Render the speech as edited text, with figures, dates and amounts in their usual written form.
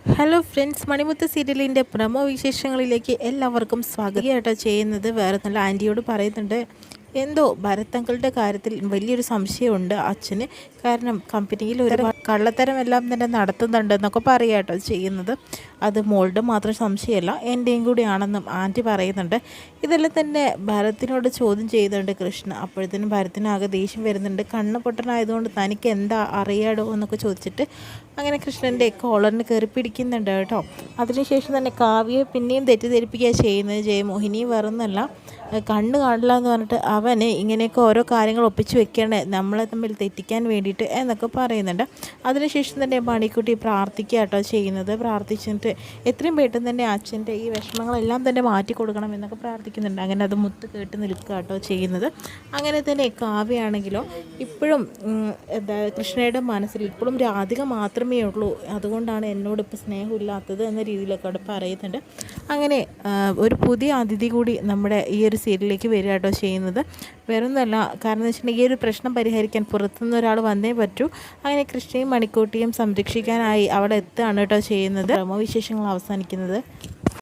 Hello friends, മണിമുത്ത് സീരിയലിൻ്റെ promo വിശേഷങ്ങളിലേക്ക് എല്ലാവർക്കും സ്വാഗതമായിട്ടോ ചെയ്യുന്നത്. വേറെ നല്ല ആൻറ്റിയോട് പറയുന്നുണ്ട്, എന്തോ ഭരതങ്ങളുടെ കാര്യത്തിൽ വലിയൊരു സംശയമുണ്ട് അച്ഛന്. കാരണം കമ്പനിയിൽ ഒരു കള്ളത്തരമെല്ലാം തന്നെ നടത്തുന്നുണ്ട് എന്നൊക്കെ പറയാട്ടോ ചെയ്യുന്നത്. അത് മോളുടെ മാത്രം സംശയമല്ല, എൻ്റെയും കൂടിയാണെന്നും ആൻറ്റി പറയുന്നുണ്ട്. ഇതെല്ലാം തന്നെ ഭരത്തിനോട് ചോദ്യം ചെയ്യുന്നുണ്ട് കൃഷ്ണ. അപ്പോഴത്തേനും ഭരത്തിനാകെ ദേഷ്യം വരുന്നുണ്ട്. കണ്ണ് പൊട്ടനായതുകൊണ്ട് തനിക്ക് എന്താ അറിയാടോ എന്നൊക്കെ ചോദിച്ചിട്ട് അങ്ങനെ കൃഷ്ണൻ്റെ കോളറിന് കയറി പിടിക്കുന്നുണ്ട് കേട്ടോ. അതിനുശേഷം തന്നെ കാവ്യയെ പിന്നെയും തെറ്റിദ്ധരിപ്പിക്കുക ചെയ്യുന്നത്. ജയമോഹിനി വേറൊന്നല്ല, കണ്ണ് കാണില്ല എന്ന് പറഞ്ഞിട്ട് അവന് ഇങ്ങനെയൊക്കെ ഓരോ കാര്യങ്ങൾ ഒപ്പിച്ച് വെക്കണേ നമ്മളെ തമ്മിൽ തെറ്റിക്കാൻ വേണ്ടിയിട്ട് എന്നൊക്കെ പറയുന്നുണ്ട്. അതിനുശേഷം തന്നെ മണിക്കുട്ടി പ്രാർത്ഥിക്കുക കേട്ടോ ചെയ്യുന്നത്. പ്രാർത്ഥിച്ചിട്ട് എത്രയും പെട്ടെന്ന് തന്നെ അച്ഛൻ്റെ ഈ വിഷമങ്ങളെല്ലാം തന്നെ മാറ്റി കൊടുക്കണം എന്നൊക്കെ പ്രാർത്ഥിക്കുന്നുണ്ട്. അങ്ങനെ അത് മുത്ത് കേട്ട് നിൽക്കുക കേട്ടോ ചെയ്യുന്നത്. അങ്ങനെ തന്നെ കാവ്യയാണെങ്കിലോ ഇപ്പോഴും എന്താ കൃഷ്ണയുടെ മനസ്സിൽ ഇപ്പോഴും രാധിക മാത്രമേ ഉള്ളൂ, അതുകൊണ്ടാണ് എന്നോടിപ്പോൾ സ്നേഹമില്ലാത്തത് എന്ന രീതിയിലൊക്കെ അവിടെ പറയുന്നുണ്ട്. അങ്ങനെ ഒരു പുതിയ അതിഥി കൂടി നമ്മുടെ ഈ ഒരു സീരിയലിലേക്ക് വരിക കേട്ടോ ചെയ്യുന്നത്. വേറൊന്നുമല്ല, കാരണം എന്ന് വെച്ചിട്ടുണ്ടെങ്കിൽ ഈ ഒരു പ്രശ്നം പരിഹരിക്കാൻ പുറത്തുനിന്ന് ഒരാൾ വന്നേ പറ്റൂ. അങ്ങനെ കൃഷ്ണയും മണിക്കൂട്ടിയും സംരക്ഷിക്കാനായി അവിടെ എത്തുകയാണ് കേട്ടോ ചെയ്യുന്നത്. പ്രമോ വിശേഷങ്ങൾ അവസാനിക്കുന്നത്.